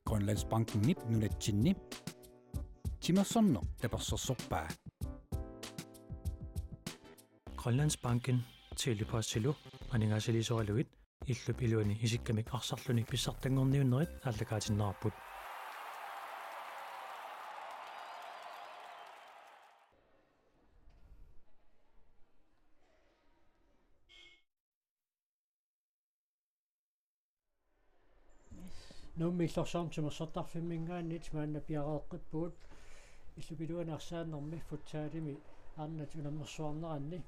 Grønlandsbanken nunatsinni timersorno tapersorsorpaa Grønlandsbanken tilipaassilu aningaasilisoraluit illup iluani isikkamik arsarlunik pissartangorniunnerit ааллакаатиннаарпут Nummillorsorntimersortarfimmingaannit maanna piareeqqippugut illupiluanarsaannermi futsaalimi arnat unammersuarneranni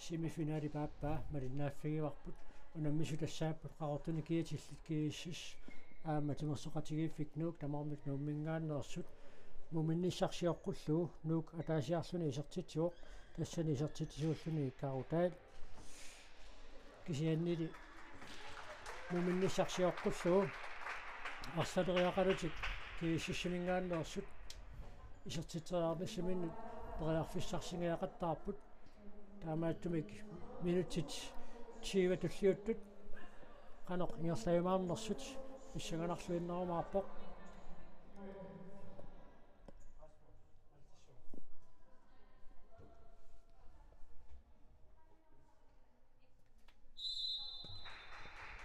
semifinali paappaa malinnaaffigivarput unammisu tassaapput qarortuni kiitillit kiissus aama timersoqatigiiffik nuuk tamarmik nuummingaannersut muminnissarsiorqullu nuuk ataasiarluni isertitiuq tassani isertitisuulluni karutaal kisiannili muminnissarsiorqullu арсалериақалутик кииссимингааннерсут исертитериарниссиминнут периарфиссарсингиақаттаарпут таамааттумик минутит 20 туллиуттут канақ ингерлаимаарнерсут иссаганарлуиннерумаарпоқ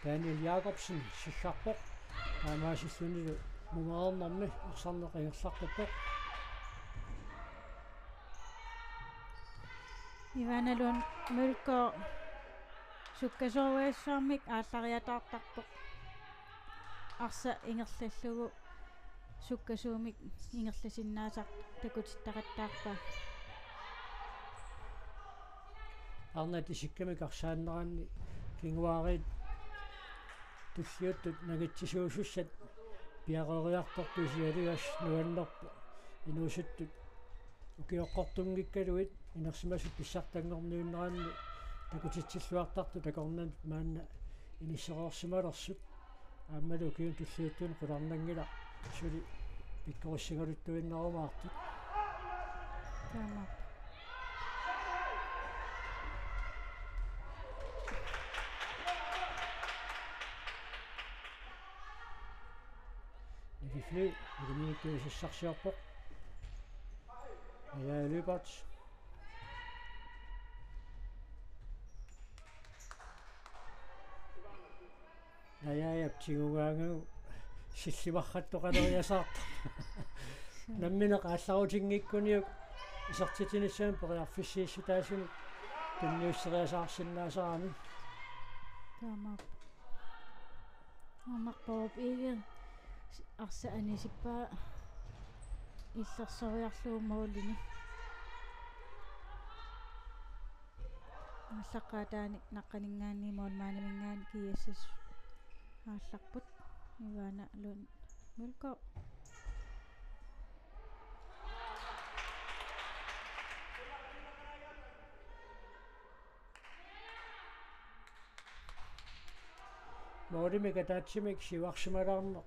Daniel Jacobsen силларпоқ таамаасиллунилу мумаарнэрми арсарнеқингерларпаппоқ Иваналун мулко суккасоруассаармик ааллариатаартарпоқ арса ингерллаллугу суккасуумик ингерласиннаасар такутиттақаттаарпа арнат исиккамик арсааннеранни кингуарит туллиуттут нагитсисуусуссат пиарериартортусиалигас нуаннерпу инуусуттут укиоққортунгиккалуит инерсимасут писсартангорниуннеранни такутитсиллуартарту такорнанут маанна иниссеқорсималерсут ааммалу киун туллиуттуун қуларнангила сули пиккориссигалуттуиннерумаартут таама Fly, det er ikke så på. Jeg løber. Jeg er til gange sidste vagt og der jeg satt. Nemlig når jeg så ting ikke kunne så til den sen på der fysisk der sådan den nye stressarsen sådan. Tamam. Amma pop ikke арса анисиппаа иллерсориарлуумаулини аллаққаатаани наққанингааннимуун маанамингаан киассас аалларпут иваана лун мулко моримика таатсимик сиварсималаарнеқ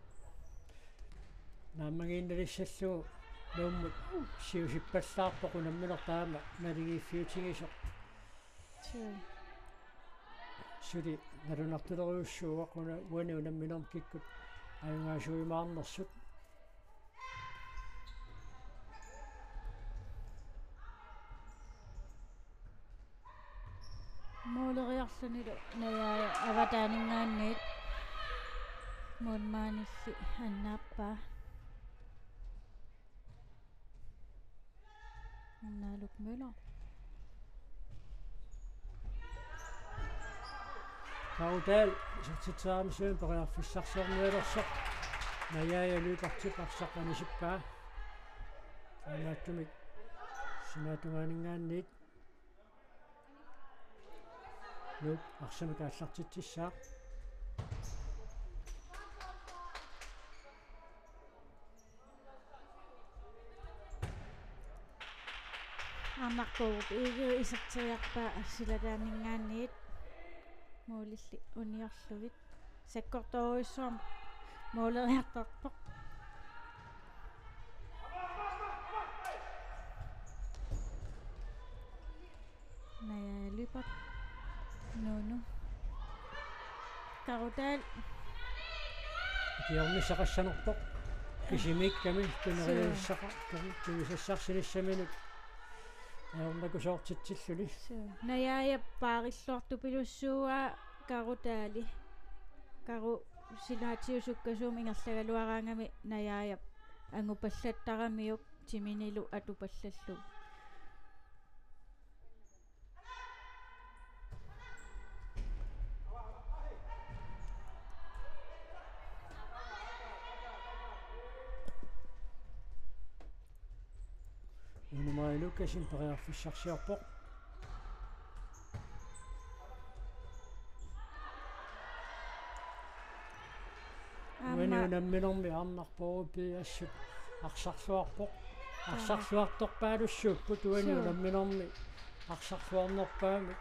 нааммагиинналиссаллу нууммут сиусиппаллаарпоқу намминертаама налигииффиутигисоқ сули налунартулериуссууақуна уани унамминерм киккут аюнгаасуимаарнерсут моолериарлунилу наяа аватаанингаанниит монмаанилли аннааппаа аннаалук мөло Kaudal сертитсаамисуун периарфиссарсиорнуалерсоқ наяа луипартипарсаққанисиппаа анааттумик синаатугаанингааниит нук арсамик ааллартитсissаа аннарпууп ииги исертериарпаа силагаанингаанниит муулилли униарлугит саккорторуиссуам муулериартарпоқ наяа липат нуну карутаал киорнисақассанерпоқ кисимикками тунерилиссаqa туисассарсинissаминут аернакусоортитсиллуни наяя паариллуарту пилуссууа карутаали кару силаатиусуккасуум ингерлагалуараангами наяя ангупаллаттарамиук тиминилу атупаллаллу унумаилуккасин периарфиссарсиарпоқ униунамминерми арнарпорупи ассут арсарсуарпоқ арсарсуарторпаалуссууппут униунамминерми арсарсуарнерпаами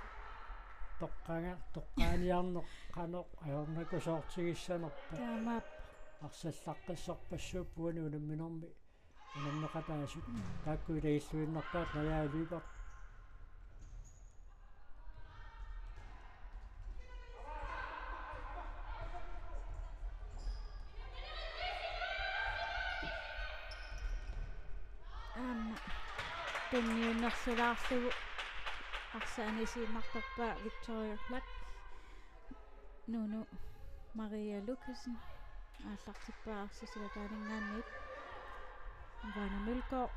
тоққааниарнеқ қанеқ аернакусоортигиссанерпа таамаап арсаллаққиссарпассууппу униунамминерми анамнеқатаасут тааккуилаиллуиннарпаат наяалуипар аама тунниуннэрсулаарлугу арсаанисииннарторпаа Victoria Platt нуну Maria Lucasen ааллартиппаарсисилатаанингаанниит Ivana Mølgaard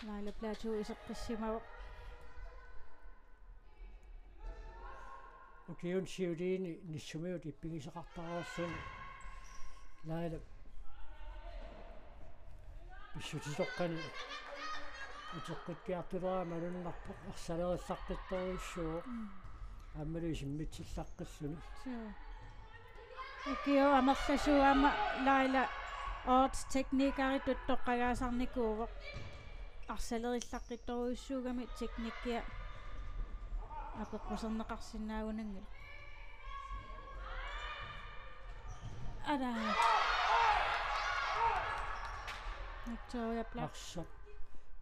Laila Plateau исеққиссимава океун сиулиини ниссумиут иппигисеқартараерсуни Laila писсутисоққани утеққиккиартулераа малуннарпоқ арсалериллаққитторуиссуу аммалуисиммитсиллаққиссуни окео амерласуама Laila Odds teknikari tuttoqqagaasarnikuuvoq arsalerillaqqitoruyussuugami teknikkia апеққусернеқарсинаагунангил ада Victoria Platt арса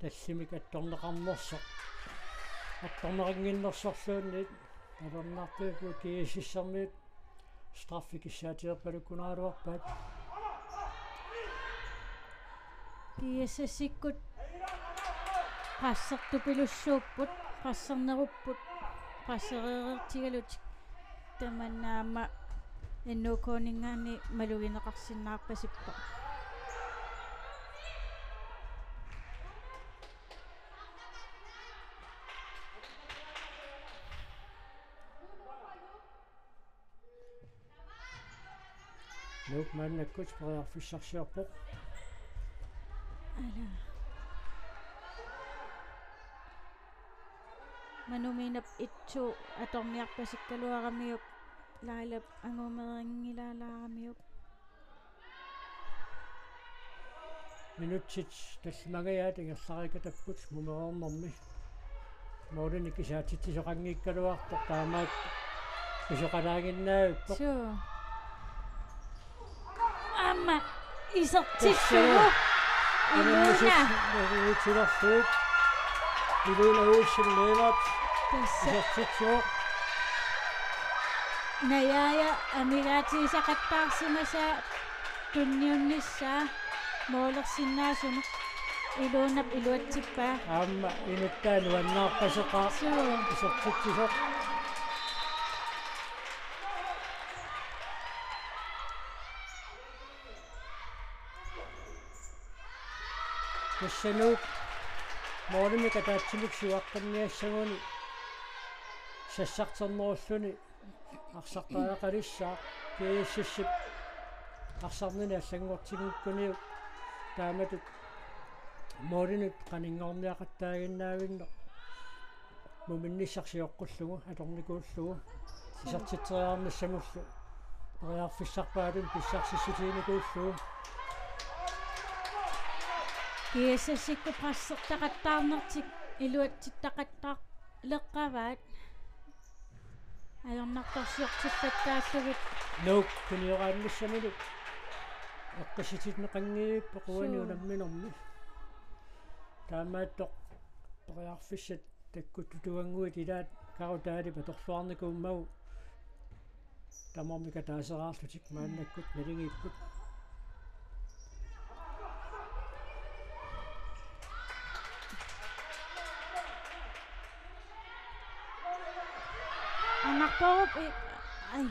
таллимик атторнеқарнерсоқ атторнеқингиннерсорлуунниит алернартуупу киисиссармиит страффикиссаатиерпалуккунааруарпаат киэссассиккут пассертупилуссууппут пассернеруппут пассереертигалутик таманнаама иннукоонингаани малугинеқарсинаарпасиппа нук маннаккут периарфиссарсиарпоқ ала мануминап итсу аторниарпасиккалуарамиук Laila ангумерингилаалаарамиук минутсит таллимагаят ингерларикатаппут мумеорнэрми моорини кисаатитсисоқангиккалуартор таамаат исоқалаагиннаавиппо суу амма исертиссугу илуунасут илуунауссиллеерат тасса исертитсоо наяя амигаатисақаттаарсимаса тунниунниссаа моолерсиннаасуну илуунап илуатсиппаа аама инуттаани ваннаарпасеқаа суу исертитсисоқ тассанук моорими катаатсимик суаққанниассагуни сассартернеруллуни арсартаақалиссаа кииссиссип арсарнини аллангортигуккуниу тааматут мооринут qaninngorniaqattaaginnaavинно муминниссарсиоққуллугу аторникууллугу исартитсериарнассамуллу периарфиссарпаалун писсарсиссутиникууллугу киэссассикку прассертақаттаарнертик илуатситтақаттаа леққаваат аернарторсиортиллаттааллугит нук куниорааннассамилу эққисититнеқангииппо қуаниунамминерми таамааттоқ периарфиссат таккуттутуангуит илаат карутаалипа торлуарникууммагу тамормика таасераарлутик мааннаккут налингииппут Korup ai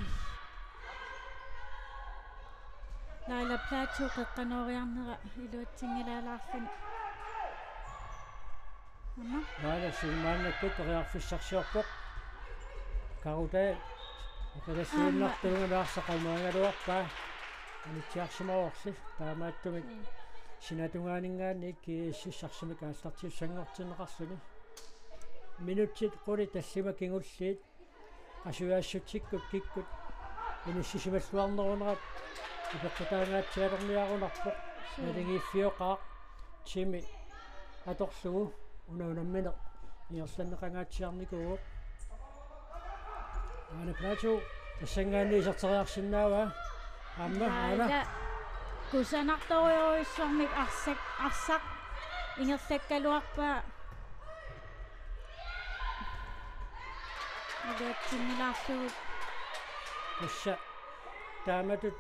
Laila Plateau qeqqanoriarnera iluatsingilaalaarluni Amma Laila silmaannakkut toriarfissarsiorpoq karutaa qalassiunnartulungaluarsaqalmuangaluarpaa anitiarsimaorsi taamaattumik sinatungaaningaanni ikkiississarsimik ааллартиуссангортинеқарсуни минутсит quli тассима кингуллиит qasuяассутсиккут киккут иниссисималлуарнерунерат ипеққутаангаатсигалерниарунарпоқ налигииффиоқаа тими аторлугу унаунаммине иерланнеқангаатсиарникуу ана плачу тассангаанни исертериарсинаава амма ана кусанарториориссормик арсақ ингерлаккалуарпаа илуатсиннилаарлугут тасса тааматут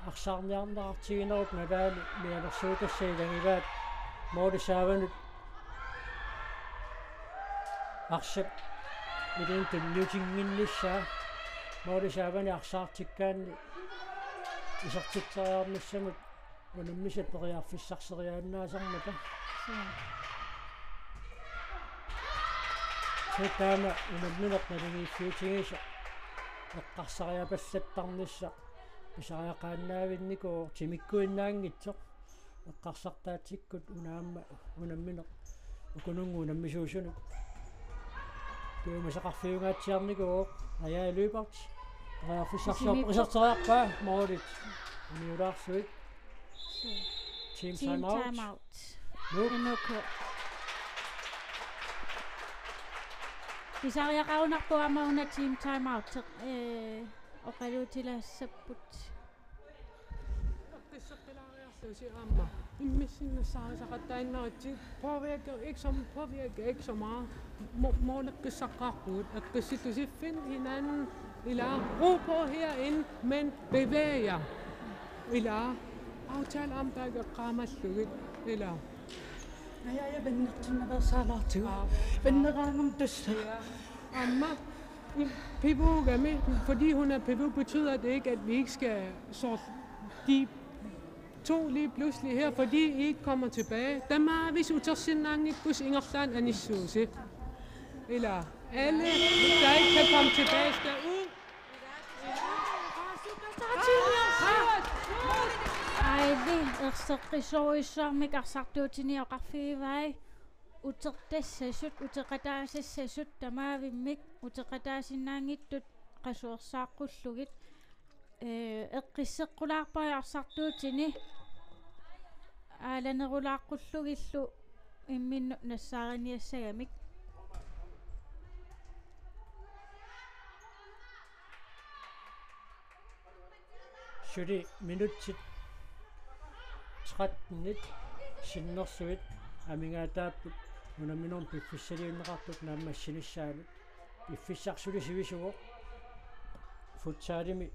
арсаарниарнеартигинерут налаани миалерсуутассаилагиваат моодисааванут арсап илинтун ньютингинниссаа моодисаавани арсаартиккаанни исертитсариарниссамут унаммисат периарфиссарсериааннаасармата сетаама унамминеқналигииффиутигиса эққарсариапаллаттарнисса исариақааннаавинникуу тимиккуиннаангитсоқ эққарсартаатсиккут унаамма унамминеқ укунунгу унаммисуусунут туумасақарфиунгаатсиарникуу аяалуипарт периарфиссарсиорпо исертериарпаа моодит униулаарсуит team time out Enoko Isariaqaunarpuamauna team time out oqaluutilassaput Akkisseqqilaariarlusi aamma immissinnassaarisaqattainneritsi påvirker ikke så meget måleqqissaqqaarpuut akkissittusiffin hinanden ila ro på herinde men bevæg jer ila aftale om der ikke er qaamallugut ila jeg vennertinnerersaalartugu vennerangam tussa amma pivugami fordi hun er pivu betyder det ikke at vi ikke skal sorte de to lige pludselig her fordi I ikke kommer tilbage dem er hvis utersinangikkus ingerland anissuusi eller alle der ikke kan komme tilbage skal ud Aivi erseqqisoriissaarmik arsartuutiniоqarfiivai utertassasut uteqataassassasut tamaavimmik uteqataasinnaangittut qasuersaaqqullugit eqqisseqqulaarpai arsartuutini aalanerulaaqqulluгillu imminnu nassaariniassagamik Sudi minutsit 13 sinnersuit amingaataapput unamminum piffissaliunneqartut naammassinissaalut iffissarсули сивисуго футсаалими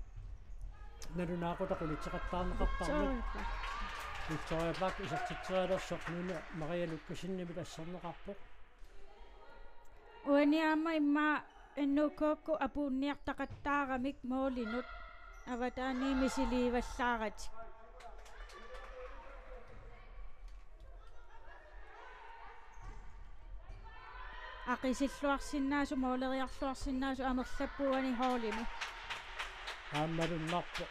налунаақутақулитсеқаттаарнеқартарми Victoria Park исертитсериалерсоқ нуна Maria Lukkasинними тассарнеқарпоқ уаниаама имма эннукоокку апуунниартақаттаарамик моолинут аватаани мисиливаллаарат ақисиллуарсинаасу моолериарлуарсинаасу амерлаппуани хоолими ааммалуннарпо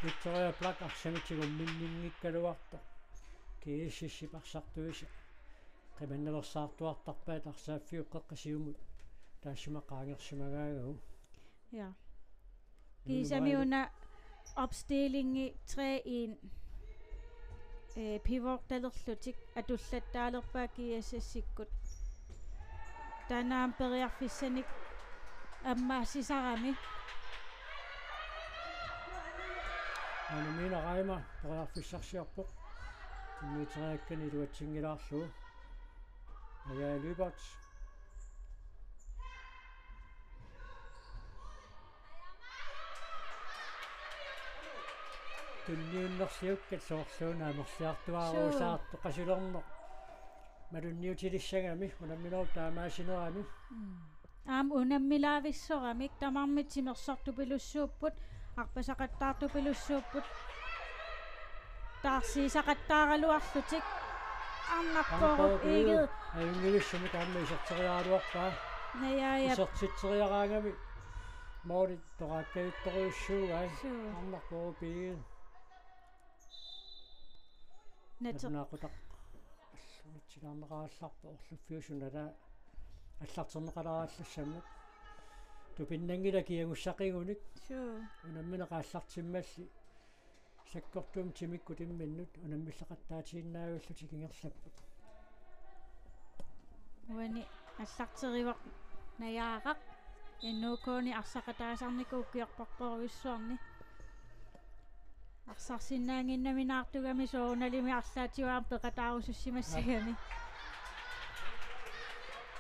Victoria Park арсамитсигум миннингиккалуарта кииссиссипарсартуиса қиманнерсаартуартарпаат арсааффиуққеққасиумут таассимақаангерсимагаагау ja Kisamiuna opstillingi 3-1 pivortalerlutik atullattaalerpaa kiassassikkut tanaam periarfissanik ammaasisarami анамина райма периарфиссарсиарпоқ тиммитериаккани луатсингилаарлугу аяалуипарт тунниуннерсиуккат соорлуунаа мерсиартуаарусаарту qasulerneq малунниутилиссагами унамминеру таамаасинерами Unammilaavissora tammarmit simersortupilussuupput arpasaqattaartupilussuupput taarsiisaqattaaraluarlutik arnarporup iiged ayungilissumi taamma iserteriaaluarpaa najaajap isertitseriaraangami moorit toqaakkavittoriussuugai arnarporup iiged naaqutaq allutsinаарneqaалларпа орлуффиусунала аллартернеқаларааллассаммат тупиннангила киагуссақигуник унамминеқааллартиммалли саккортуум тимикку тимминнут унаммиллеқаттаатииннаагуллути кингерлаппут уани аллартеривақ наяақақ иннуукууни арсақатаасарникууккиарпарпоруиссуарни арсарсиннаангиннаминаартугами соуналими арлаатиуаам пеқатаарусуссимассагами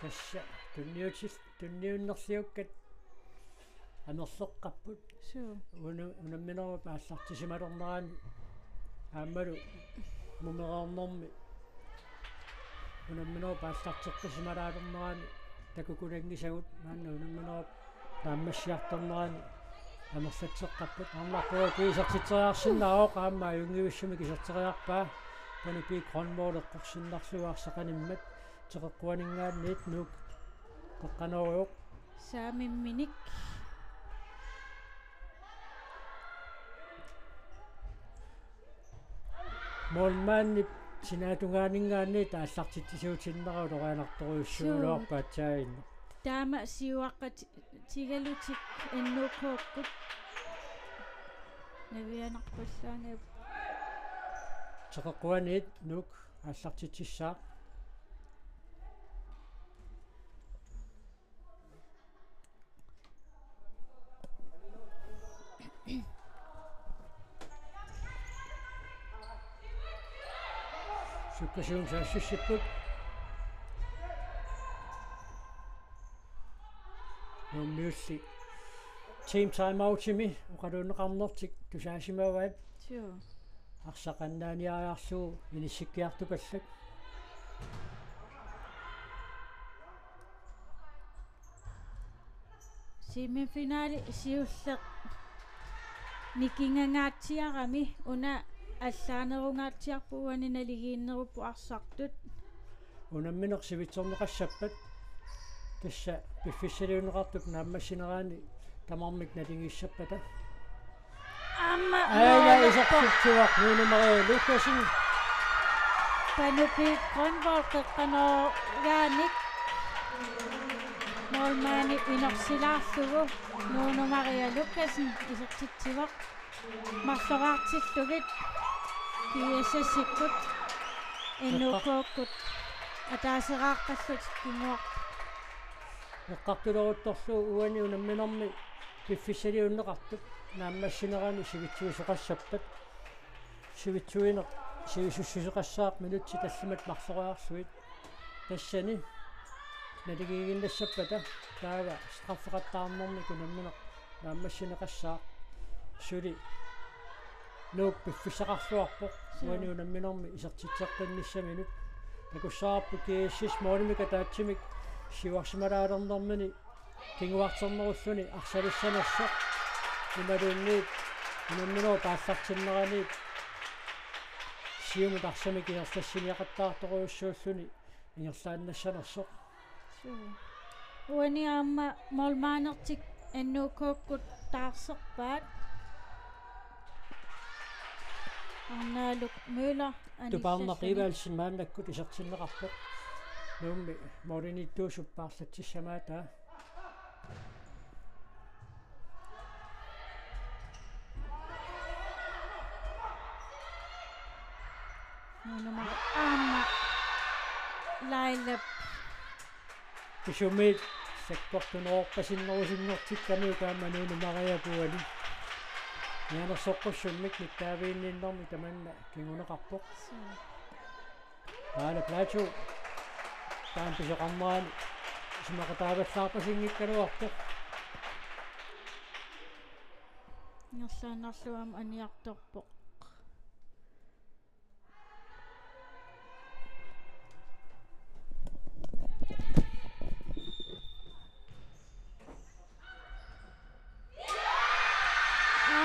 тасса tunniunnerliukkat анерлеққарпут унамминерма пааллартисималернерани ааммалу мумераорнэрми унамминерма пааллартеққисималаалернерани такукулангисагут маанна унамминерма тааммассиарторнерани амерлатсеққарпут арнарпоо кисертитсериарсиннаао qaamma юнгивиссуми кисертериарпаа панипи кронмоолеққорсиннарлуаарсақаниммат теқэққуанингаанниит нук коққанориоқ saamimminik молмааннип синаатунгаанингаани тааллартитсуутиннерау лорианарторуйуссуулуарпаатсаагинна таама сиуаққат тигалутик иннукууккут навианарпаллаангап теқэққуаниит нук ааллартитсissаа суккасуун саассуссиппут нуммиусси team time outimi uqaluunneqarnertik tusaasimaavaat арсақаннааниариарсуу инissиккиартупаллак семифинаали сиуллеқ никингангаатсиарами уна аллаанерунгаатсиарпууани налигииннеруппу арсартут унамминерсивитсорнеқассаппат тасса пиффиссалиунеқартук нааммассинераани тамармик налингиссаппата амма айла исартутсуақ нуунумариа лукасин панупи конволқеққаноо гааник молмаани инерсилаарлугу нуунумариа лукасин исертитсивақ марлораартиллугит киэсассиккут иннукууккут атаасерааққаллут кингуақ эққартулерутторлу уани унамминерми пиффиссалиуннеқартук нааммассинерани сивитсуисоқассаппат сивитсуинеқ сивисуссусеқассаақ минутси таллимат марлораарсуит тассани налигигиннассаппата таава страффеқаттаарнерми кунамминеқ нааммассинеқассаақ сули нук пиффисақарлуарпоқ уани унамминерми исертитсеққинниссаминут такуссаарпу кииссис моолимика таатсимик сиварсималаалернэрмини кингуартернеруллуни арсалиссанассоқ ималуунниит унамминеру пааллартиннераниит сиуму тарсами кинерлассиниақаттаарторуйуссууллуни ингерлааннассанерсоқ уани аама молмаанертик аннуукууккут таарсерпаат арнаалук мюллер тупаарнеқиваалсин мааннаккут исертиннеқарпоқ нуумми моринитtuusuppaarlatsissamaataa нунумар аама лайлап кисумит саккортунеорпасиннерусиннертиккамиукаама нунумариапуали нианерсоққуссунмик ниттаавиинниннэрми таманна кингунеқарпоқ аала плачу таан писоқарнерани симақатааваллаарпасингиккалуарпоқ нерлаанерлуам аниарторпоқ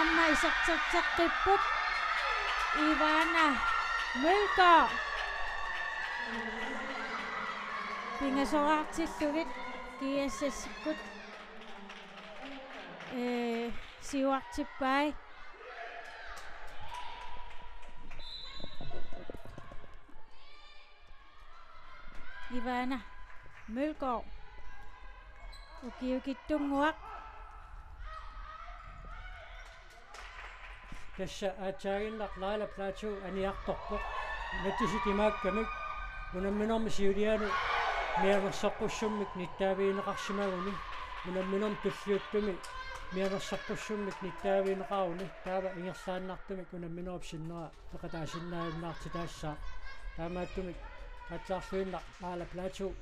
Amma isartartarqipput Ivana Mølgaard Pingasoraartillugit kiassassikkut siuartippai Ivana Mølgaard ukiukittunguaq Tässä aatsaagillaq laala plaatu aniartorpoq natisitimaakkamik unamminormi siuliaanu mianersaqqussummik nittaaviineqarsimaguni unamminorm tulliuttumi mianersaqqussummik nittaaviineqaruni taava ingerlaannartumik unamminorp sinnera peqataasinnaajunnaarti taassaa taamaattumik atsaarluinnaq laala plaatu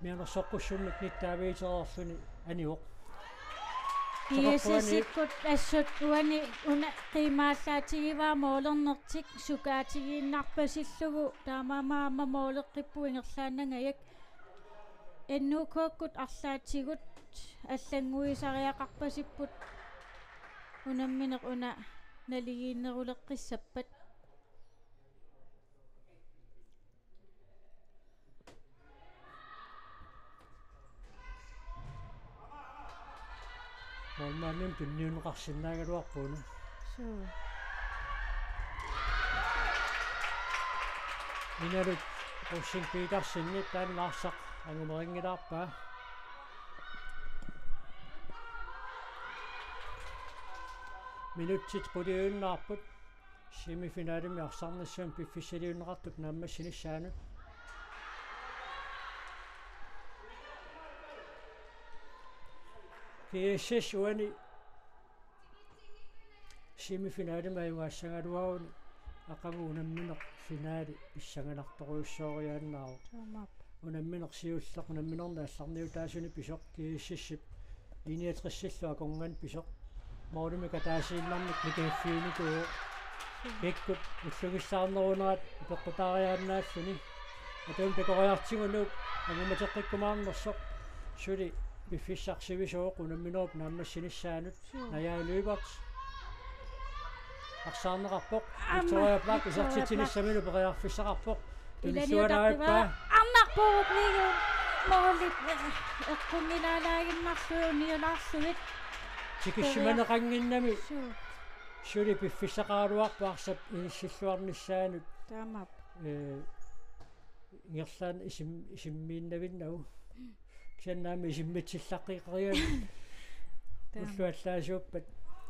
mianersaqqussummik nittaaviitererluni aniuq Kiassassikkut assut uani una qiimaallaatigiva moolernertik sukaatigiinnarpasillugu taamamaama mooleqqippu ingerlaannangajak ennuukookkut arlaatigut аллангуисариақарпасиппут унамминеқ уна налигииннерулеккиссаппат Molmannim tunniuneqarsinnaaгаluarpuuna суу Inalut Ocean Petersinni taannarsaq angumeringilaarpaa Minutsit quliuunnaarput semifinaalimi arsarnassuun piffissaliunneqartuk naammassinissaaну Kiissis uani semifinaalimi ayuaassangaluaruni aqaguunammineq finaali pissanganartoruussooriaannaaru тамап unammineq siulleq unamminerna алларниутаасуни писоq kiississip iniatrissillua kongan писоq маулумика таасиилларник никиффиуникуу кеккут уллугиссаарнерунаат пеққутаариааннааллуни атуум пекориартигунук агуматеққиккумаарнерсоқ сули биффиссарсивисооқ унамминеруп нааммассиниссаанут наяалуибарт арсаарнеқарпоқ Victoria Black исартитиниссамилу пеқиарфиссақарпоқ туллуанааппаа арнарпоруплигу моралит эққунгилаалаагиннарлуунниулаарлугит тикиссиманеқангиннами суу сули пиффисақаалуарпаарсап иниссиллуарниссаанут тамап ингерлаан исиммииннавиннагу кианнаами исиммитсиллаққиқариани уллуаллаасууппат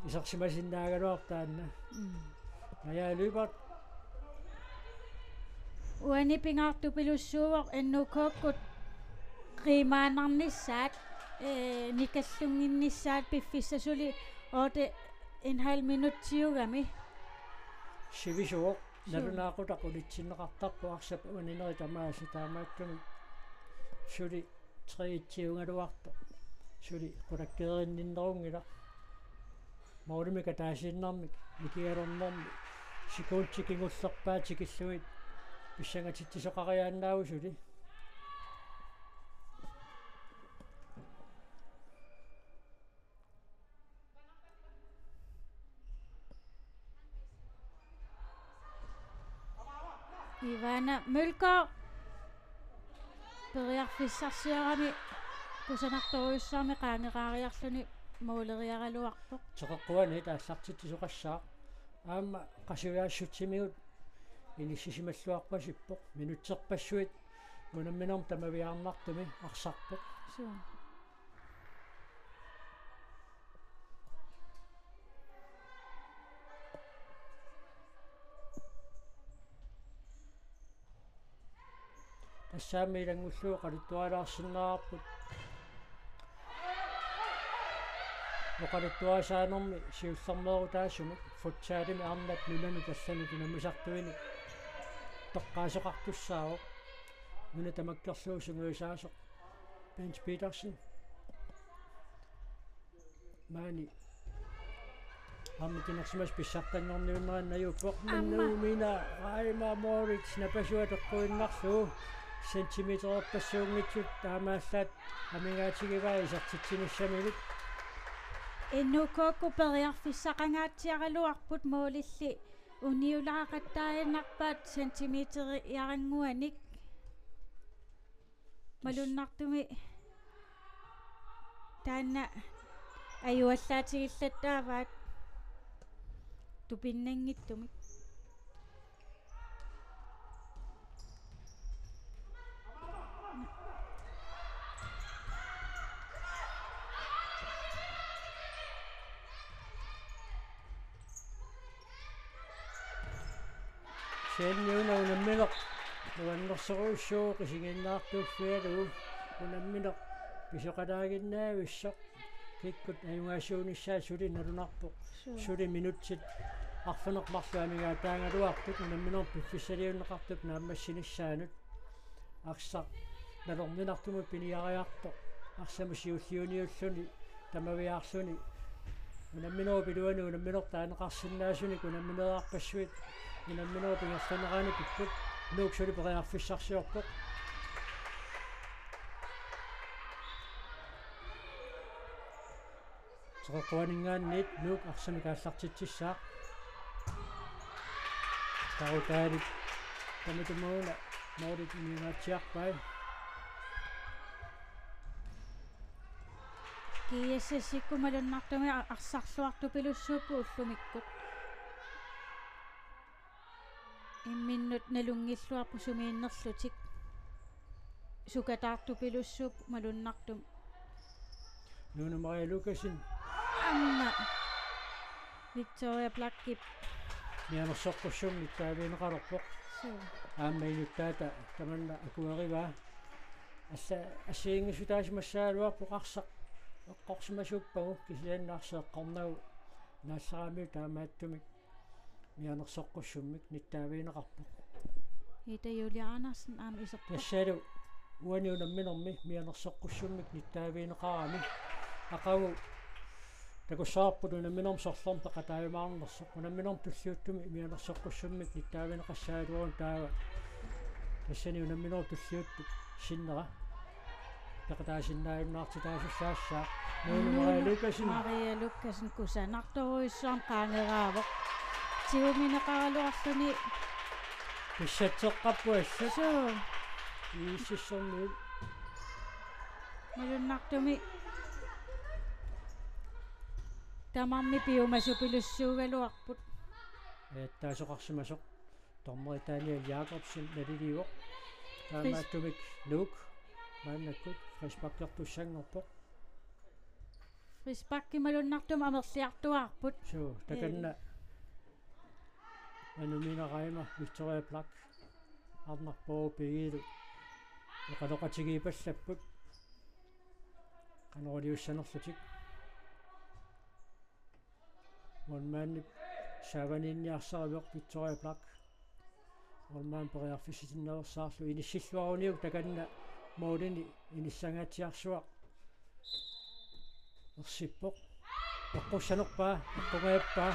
исарсимасиннаагалуартаанна наяалуипат уани пингаарту пилуссууоқ эннукооккут qiimaanarnissaat никаллунгиннissaat пиффиссасули оте en halv minut tiugami сивисоо налунаақутақ улитсиннеқартарпу арсап унинери тамааси таамааттуми сули 3 тиунгалуарта сули қулаккеринниннерунгила маулумика таасииннармик микигалорнэрми сикуутсикингуллерпаатикиллуит писсангатитсисоқариааннааву сули Ivana Mølgaard periarfissarsiarami kusанарторуйссаами qaangeraariarluni муулериаралуарпоқ теққуани тааллартитсисоқассаа аама қасуяассутсимигут иниссисималлуарпасиппоқ минутсерпассуит унамминерм тамавиаарнартуми арсарпоқ суу тассаамилангуллуу қалуттуалаарсиннаарпут оқалуттуасаанерми сиуллэрмеерутаасумик футсаалими арнат нунану таллани тунамисартуини тоққаасоқартуссаавоқ нуна тамаккерлуусунгуисаасоқ Bench Petersen маани аммитинерсимас писсартангорниуннераннаюппоқ миннуумина райма моритс напасуатеққуиннарлуу сентиметрерпассуунгитсут таамааллаат амингаатигиваа исартитсиниссамилут Ennukookku periarfissaqangaatiaraluarput moolilli uniulaaqattaajannarpaat sentimeteri iaranguanik malunnartumi taanna ajuallaatigillatааваат tupinnanngittumik Seniuna unammineq nuannerseruussuuq isinginnaartuuffialugu unammineq pisoqalaaginnaavissoq kikkut ajungaasuunissaa suli nalunarpoq suli minutsit arfaneqmarluamigaa taangaluartut unammineq piffissaliunneqartut naammassinissaanut aqsaq nalorninartumu piniariartoq arsamusiulliuniulluni tamaviaarluni unamminoo piluani unammineq taaneqarsinnaasunik unammineerarpassuit unamminoo pingerlanerani pikkut nuuksuli periarfissarsiorpoq soqoquaningaanniit nuuk arsami kaallartitsissaaq tarutaanik tamitumuuna moolit uniungaatiarpai kiiassassikku malunnartumi arsarluartupilussuuppu ullumikkut imminnut nalungilluarpu sumiinnerlutik sukataartupilussuup malunnartum Nunu Maria Lucasin amma Victoria Blackip mianersoqqussummik taaviineqarorpoq aammainuttaata tamanna akuarivaa ассиингисутаасимассаалуарпоқ арсақ эққорсимасуппагу кисианнаарсеэққарнагу наассараами таамааттумик мианерсоққуссуммик ниттаавиинеқарпоқ Ida Julia Andersen am isерпоқ тассалу уаниунамминерми мианерсоққуссуммик ниттаавиинеқарами ақагу такуссаарпут унамминерм сорлорм пеқатаавимаарнерсоқ унамминерм туллиуттуми мианерсоққуссуммик ниттаавиинеқассаалуарун таава тассани унамминерм туллиутту синнера пеқатаасиннааюннаартитаасуссаассаа Maria Lucasin kusanartoruissaam qaaneraavoq tiumineqaraluarluni писсатсеққаппуассат suu ииссиссерни malunnartumi tamarmi piumasupillussuugaluarput таасоқарсимасоқ тормери Daniel Jacobsen налиливоқ таамааттумик нук мааннаккут фрисбаккертуссангорпоқ Frisbakki malunnartum amerliartuarput суу таканна ануминерайма Victoria Black арнарпоо пигилу эқалоқатигиипаллаппут канорилиуссанерлутик монмаанни саванинниарсаривоқ Victoria Black монмаан периарфиситиннерсаарлу иниссиллуаруниук таканна моолини иниссангаатиарсуақ ерсиппоқ эққуссанерпаа эққугааппаа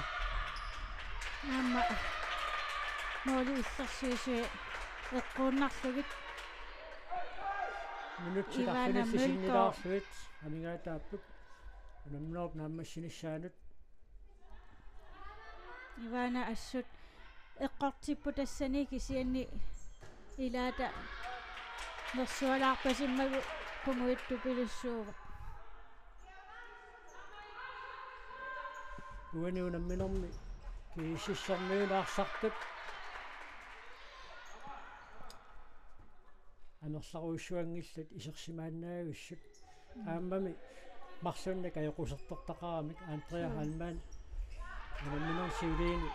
amma mooli иллерсуисуи эққууннарлугит минутсиларфиниллисиннилаарлуит амигаатааппут унамнооп нааммассиниссаанут ивана ассут эққортиппу тассани кисианни илаата нерсуалаарпасиммагу кумуиттупилуссуува уаниунамминерми кииссиссермиунаарсартут анерларуиссуангиллут исерсимааннаагуссут ааммами марсуннак аёқусертортақарамик Андреа Халман унамминер сиулиини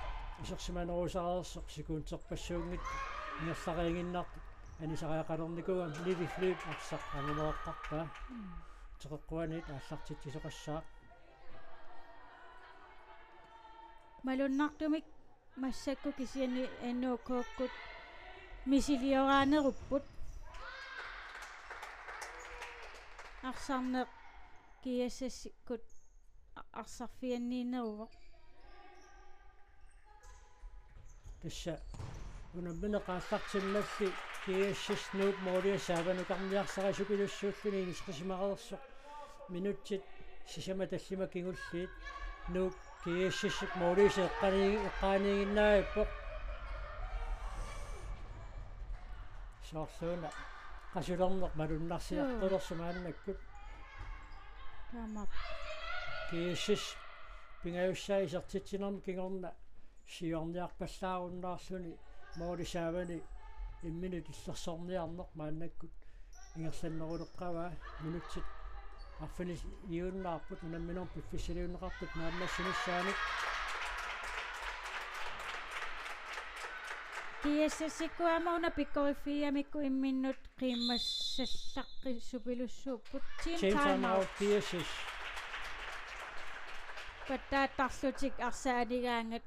исерсиманерусареерсоқ секуунтерпассуунгит нерларингиннарт анисариақалерникугам Лили Флип арсақ ангумеэққарпаа теқеққуанит ааллартитсисоқассаа малуннартумик массакку кисиани аннууккууккут мисилиораанеруппут арсарнеқ киассассиккут арсарфианниинерува тасса унамминеқааллартиммалли киассаснууп моолиасааванукарниарсарасупилуссууллуни нисқисимареерсоқ минутсит sisama tallima kingulliit nuuk kiississik moolise eqqaaniinnaayippoq soorluuna qasulerneq malunnarsiartulersumaannakkut Tamak. kiissis pingayussai isertitsinermi kingorna siorniarpallaarunnaarsuni moolisaavani imminut illersorniarneq maannakkut ingersanneruleqqavaa minutsit arfinis iunnaarput namminor piffissiliunneqarput naammassinissaanik Kiessikkuama una pikkorifiamikku imminnut qiimmassallaqqissupilussuupput time out kiissis pattaattarlutik arsaanigaangat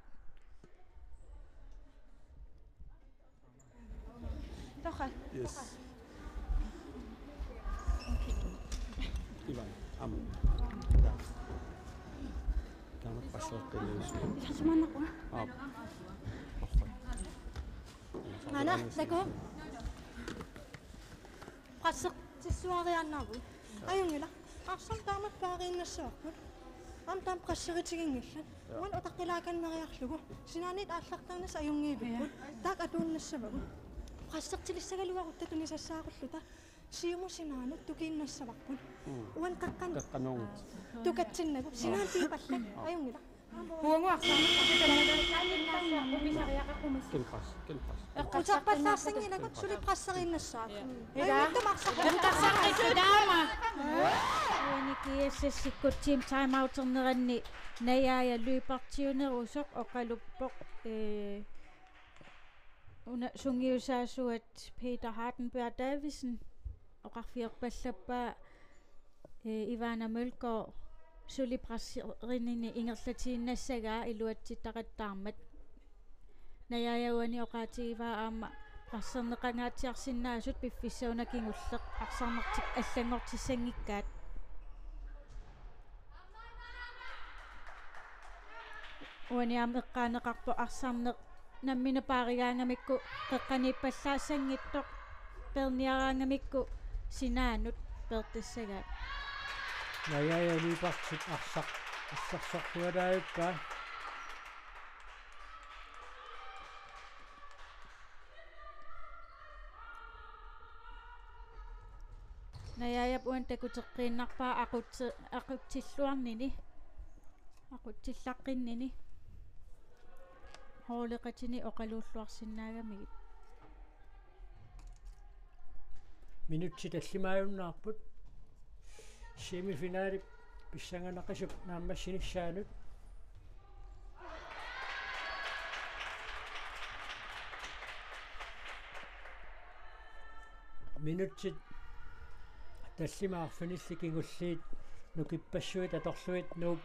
Toqa. Yes. Ivan, Kamat passorteleus. Ihasumannequ. Ana, dako. Qasseq tissuariannaarpu. Ajungila. Qarsam taamat paariinnassaarput. Taam qasseritigingillat. Uan otaqqilaakanmeriarlugu. Sinaanit aallartarnas ajungiipipput. Taak atuunnassavagu. Qassaqtilissaгаluaruttatunisassаақуллута сиуму синаанут тукииннассаварпут уан Qaqqanugut. тукатсиннагу синаан тиипалла аюнгила Kilqas. эққутарпаллаарсангилагут сулипқассарииннассаақ Kiessikku time outerneranni najaja lypartiunerusok oqaluppoq una sungiusaasuat Peter Hardenberg Davidsen oqarfiorpallappaa Ivana Mølgaard suliprasserinini ingerlatiinnassagaa iluatsittaqattaarmat najajaguani oqaatiivaa aama qassarneqangaatiarsinnaasut piffissauna kingulleq arsarnertik allangortissangikkaat uaniam eqqaaneqarpo arsarneq nammina paarigaangamikku qeqqaniippallaasangittoq perniaraangamikku sinaanut pertissagaat najajaluipartit arsortualaayukkaa najajap uan takuteqqiinnarpaa aquttillaqqinni hooleqatini oqaluulluarsinnaagamigit minutsit allimaajunnaarput semifinaalip pissanganaqasup naammassinissaalut minutsit таллимаарфинилли кигуллиит нукиппассуит аторлуит нууп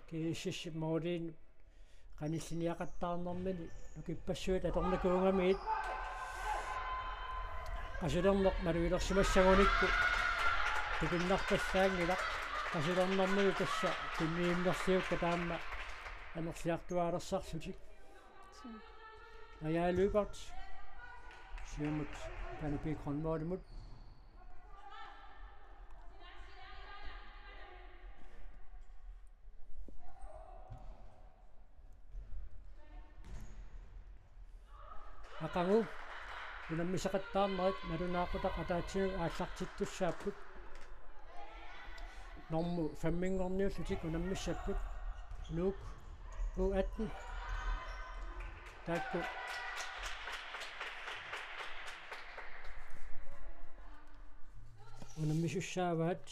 кииссиссип моолиин qanilliniaqattaarnermini nukippassуит аторнакуунгамиит qasulerneq maluilersimassagunikku tupinnartallaangilaq qasulernermigu tassa tunniimnerliukka taamma anerliartuaalерсарлутик najaaluipart siumut panipikronmoolimut aqangu unammisaqattaarnerit malunaaqutaq ataatsinug aallartittussaapпут normu fammingorniullutik unammissapput nuuk u18 taakku unammissussaavaat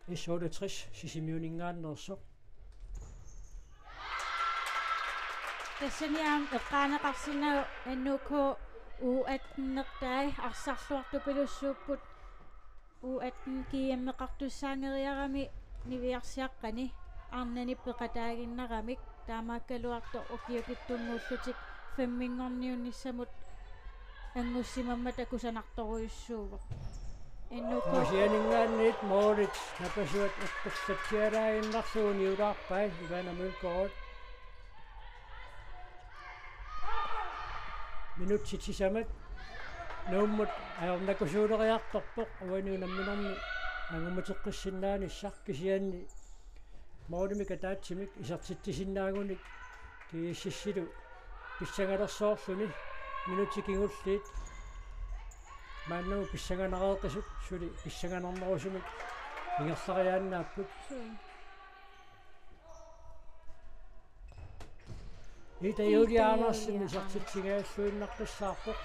S68 sisimiuningaannersoq тассаниаам эққаанеқарсинаа аннуко u18-нертаи арсарлуартупилуссууппут u18 кияммеқартуссаангериарами нивиарсиаққани арнани пеқатаагиннарамик таамааккалуарто окиукиттунгууллутик феммингорниунниссамут ангуссимамма такусанарторуйуссууго эннуко Masieningaanniit moolit napasuat eqqissatialaaginnarsuuni ulaarpai Ivana Mølgaard minutsit nuummut ajornakusuuleriartorpoq uaniunamminermi angumatiqqissinnaani sarkisianni Moodimika taatsimik isartittisinnaangunik kiississilu pissangalersoorluni minutikingulliit maannamu pissanganereeqisut suli pissanganernerusumik ingerlariaannaapput ita juliaanersin isartitsigaаллуиннартассаарпоq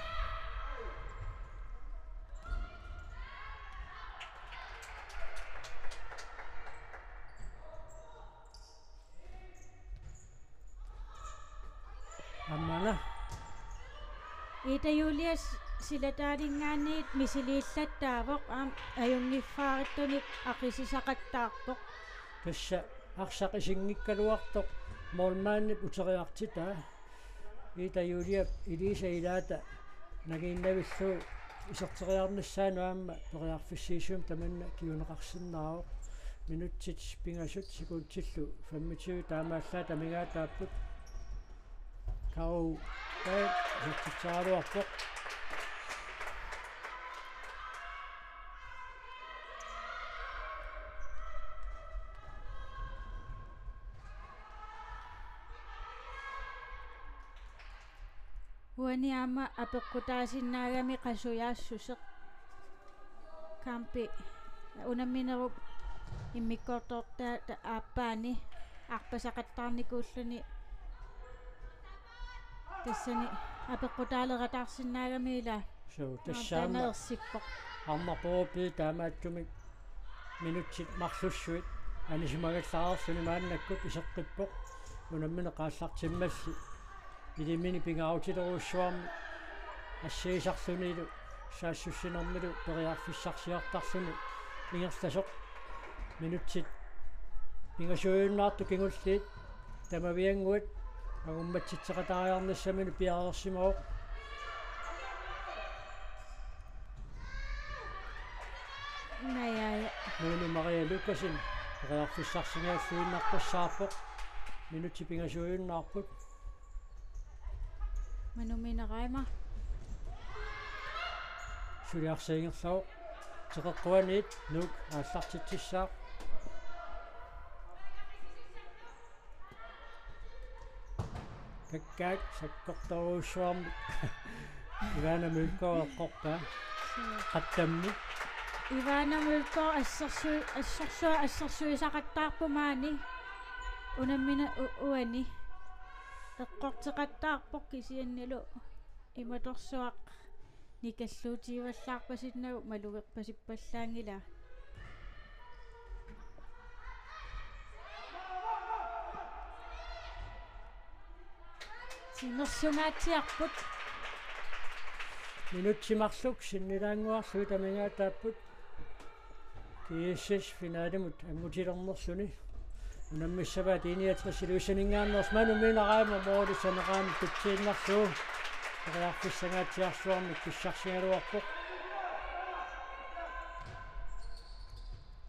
аммана Ita Julius silataalingaanniit misiliillattaavoq aam ajungiffaarittunik aqisisaqattaarpoq тасса арсақисингиккалуарtoq моолмааннип утериартита ита юлиап илиса илаата нагииннавиллуу исертериарнассаану аама периарфиссиисуум таманна киунеқарсиннаавоқ минутсит пингасут секундтиллу 25 таамааллаа тамигаатааппут кау тай заттсааруарпоқ Huani ama apeqqutaasinnaagami qasuyaassuseq kampi unamminerup immikkortortaata aappaani arpasaqattaarnikuulluni тассани апеққутаалератаарсинаагами ила so тассаама таанерсиппоқ арнарпоопи таамааттумик минутсит марлуссуит анисимагаллаарсуни мааннаккут исеққиппоқ унаммине қаассартиммасси илимини пингаутилеруссуарми ассиисарлунилу саассуссинэрмилу периарфиссарсиартарсуни ингерласоқ минутсит пингасуйуннаарту кингуллиит тамавиангуат агумматситсеқатаариарнассамини пиарерсимаоқ наяя нуни Мария Лукасин периарфиссарсигааллуиннартассаарпоқ минутси пингасуйуннаарпут мануминерайма сулиарсаингерлау теқэққуаниит нук ааллартитсissаа каккаак саккорторуусsuarmi ивана мулкоэққорпа қаттамми Ivana mulko ассерсуисақаттаарпумаани унаммина уани эққортеқаттаарпоқ кисианнилу иматорсуақ никаллуутиваллаарпасиннагу малугеқпасиппаллаангила синерсунгаатсиарпут минутсимарлук синнилаангуарлуи тамингаатааппут кииссис финаалимут ангутилернерсуни унаммиссаваа тиниатрисилуисанингааннерс мануминераама моолисанераама питсииннарлуу периарфиссангаатсиарсуарми киссарсигалуарпоқ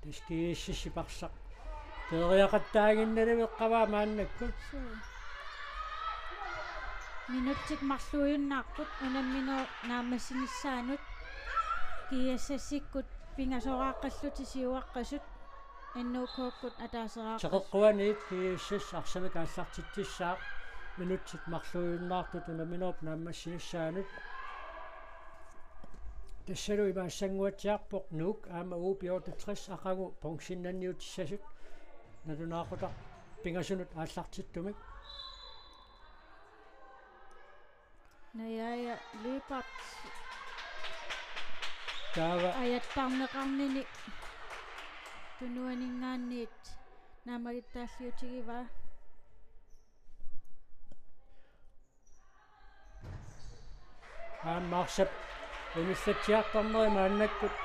тискииссисипарсақ периақаттаагинналавеққаваа мааннаккут минутсик марлуйуннаарпут унаммино наамассиниссаанут киассассиккут пингасорааққаллути сиуаққасут аннуукууккут атаасераа теқэққуаниит кииссис арсамик ааллартитсissаа минутсит марлуйуннаартут унамминооп наамассиниссаанут тассалу имаассангуатсиарпоқ нук аама уупиорта 60 ақагу понксиннанниутиссасут налунаақутар пингасунут ааллартиттумик наяя липат таава аяттарнеқарнини тунуанингаанниит наамагиттааллиутигива ааммаарсап эмиллатсиартарнери мааннаккут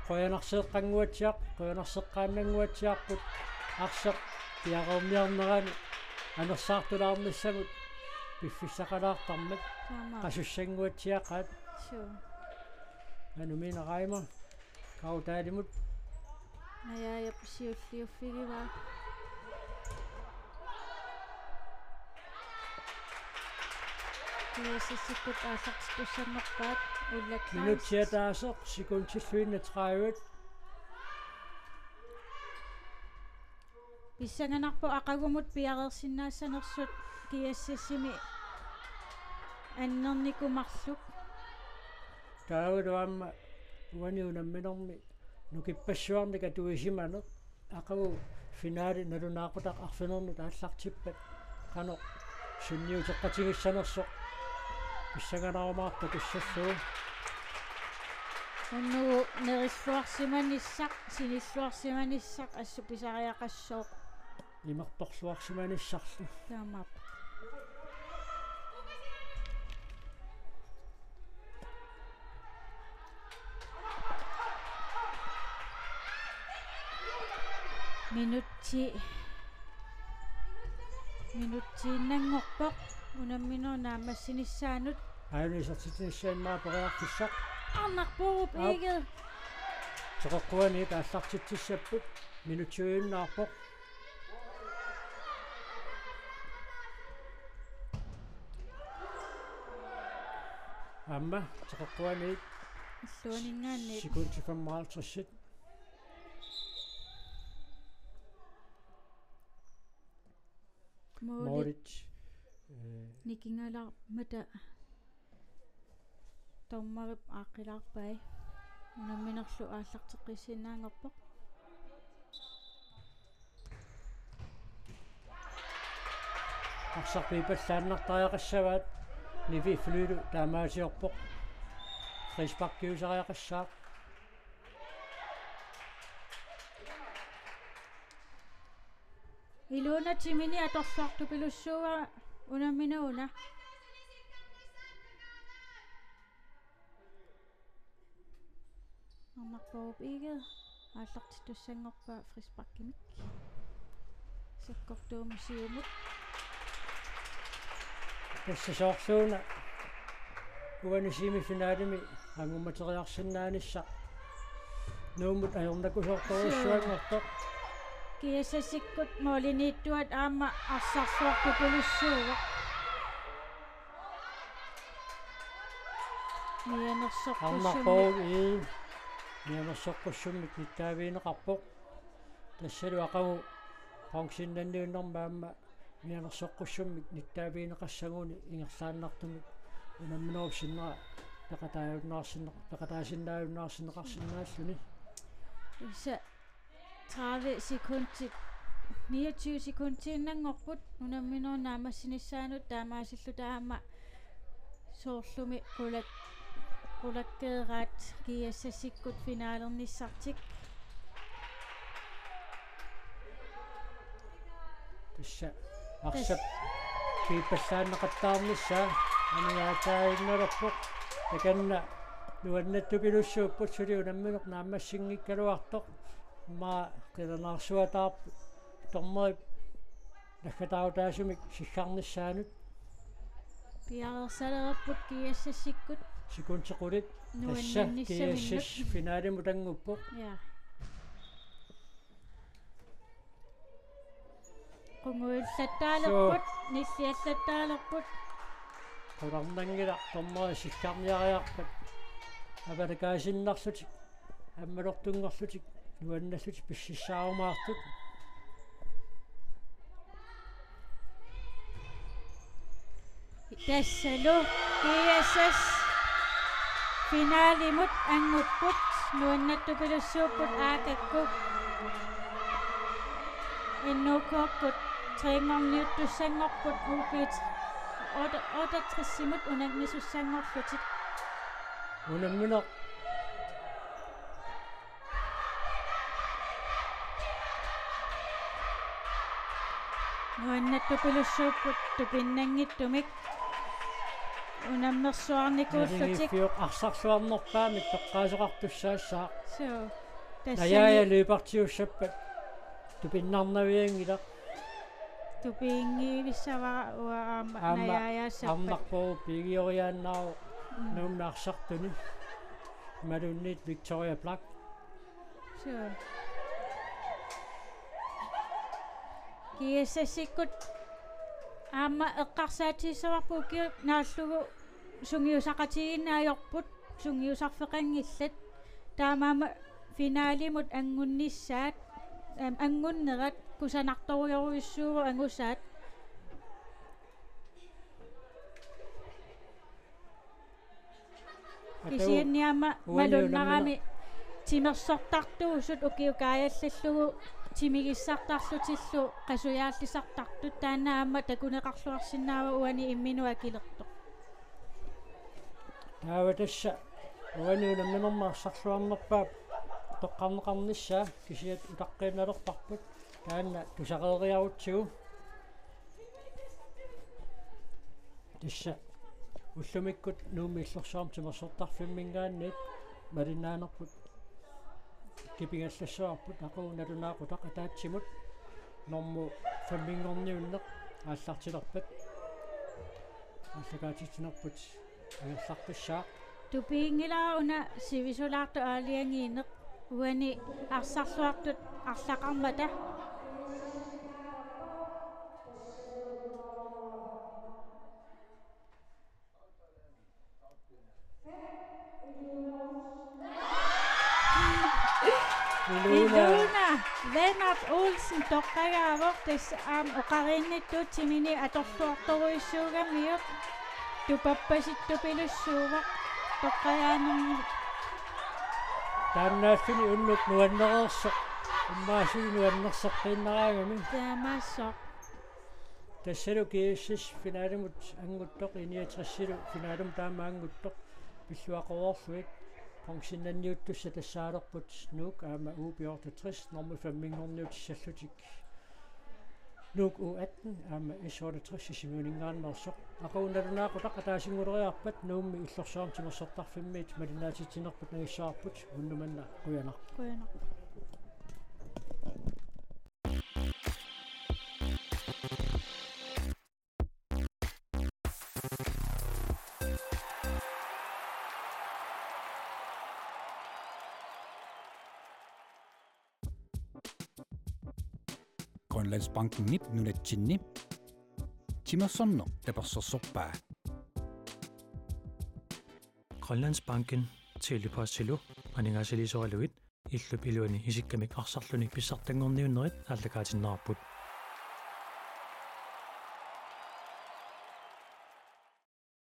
qoyanarseeqqanguatsiaq qoyanarseqqaannanguatsiarput арсап пиаруумиарнерани анерсаартулаарнissamut пиффиссақалаартармат qasussанguatsiaqaat суу ануминераима каутаалимут наяя писиуллиуффигива киассиккут ааллартуссаннерпаат уллаккаа минутсиатаасеқ секундтиллуинна 30 Pissanganarpu aqagumut piareersinnaasanersut kiassissimi annernikumарлuk taawuluamma uaniunamminermi nukipassuarnika tuisimaneq aqagu finaali nalunaaqutaq arfinernu taallartippat qano sunniuteqqatigissanersoq pissanganarumаарtu kissalluu unnugu nerissuarsimanissaq sinilluarsimanissaq assupisariaqassooq imertorluarsimanissarlu taamap minuttiinnangorpoq unamminernaammassinissaanut aanisertitinissaanmaa poriartissaq arnarpuurup iigel teqeqquani taallartitsissapput minuttiuinnaarpoq amma teqeqquani illuaningaanniit sekundi 55 Moritz nikingalar mata tommarip aaqilaarpai unamminerlu aallarteqqissiinaangorpoq арсарпипаллааннартариақассаваат nivi flylu taamaasiorpoq frisparkiusariaqassaaq iluuna timini atorluartupilussuuga unamminuuna arnarpuurup iigel aallartitussanngorpaa frisparkimik sakkortuumisiumut тассасоорсууна уанисимифинaalими ангумматериарсиннаанissaq nuumut ajornakussortoruissuanngortoq kiasassikkut mooliniittuat aamma arsaarsuartupilussuuga арнарпоог mianersoqqussummik nittaaviineqarpoq tassalu aqagu qonqsinnanniunnermaamma mianersoqqussummik nittaaviineqassaguni ingerlaannartumik unamminerupsinnera peqataasinnaajunnаарsinneqarsinnaalluni isa 30 sekundit 29 sekundiinnangorput unamminernaamassinissaanut taamaasillu taamma soorlumi qulakkeeraat kiassasikkut finaalernissartik tassa arsap piippallaanneqattaarnissaa aniaataainnерпоq takanna nuannattupilussuupput suli unammineq naammassinngikkaluartoq maa qilernaarsuataarpu tormerip nakatautaasumik sissaarnissaanut piarersalerepput kiassasikkut sikuntequlit tassa kiassas finaalimutanguppoq ja qunguillattaalerput nissiallataalerput qularnangila tormeri sissaarniariarpat avalakaasinnarlutik аммалортунгорлутик нуанналлут писсissaarumaartut tassalu kiassas finaalimut angupput nuannattupilussuupput aakakku innuukoorput triingorniuttussangorput uupit 68 unannissussangorlutik unammineq nuannattupilussuupput tupinnangittumik unammersuarnikuullutik fiuq arsarsuarnerpaamik toqqaasoqartussaassaa so najaja lyupartiussappat tupinnarnaviangila tupiingiivissavara uaamma najajaasappat arnarporu pigioriaannaaru nuumnaarsartuni malunniit Victoria Plak so kiassasikkut aamma eqqarsaatiissavarpuukki naallugu sungiusaqatiginnaajorput sungiusarfeqangillat taamaama finaalimut angunnissaat аннgunnerat kusanartorujoruissuugu angusaat kisianniama malunnarami timersortartuusut ukiukaajallallugu timigissartarlutillu qasuyaallisartartut taannaamma takuneqarluarsinnaava uani imminu akilertoq taava tassa uani namminermaarsarluarnerpaap toqqarneqarnissaa kisiat utaqqiinnalerparput taanna tusaqeeriarutsigu tassa уллумиккут нууми иллерсуарм тимерсортарфиммингаанниит малиннааnerput кипингаллассуарпут aquunalunaaqutaq ataatsimut норму фаммингорниуннеқ ааллартилерпат аллагаатитинерпут аерларписсаа тупиингилаарауна сивисулаарту аалиангиинеқ уани арсарлуартут арлақармата Iluna Lennart Olsen toqqagaavor oqarinnittuut timini atorluartoruissuugamiuq tupappasittupilussuuvaq toqqagaanermi тааннааффини уннут нуаннереерсоқ иммаасуги нуаннерсеққиннераагами таамаассоқ тассалу кииссис финаалимут ангуттоқ иниатриссилу финаалум таамаангуттоқ пиллуақоруарлуик функсиннанниуттусса тассаалерпут нук аама U64 норми фаммингорниутиссаллутик нук U18 аама S68 симунингаааннерсоқ aquunalunaaqutaq ataasinguleriarpat nuummi иллерсуарм тимерсертарфиммиит малинаатитинерпут нагиссаарпут уннуманна куянар Grønlandsbanken nip nunatsinni timersorno tapersorsorpaa Grønlandsbanken tilipaassilu aningaasilisoraluit illup iluani isikkamik arsarlunik pissartangorniunnerit ааллакаатиннаарпут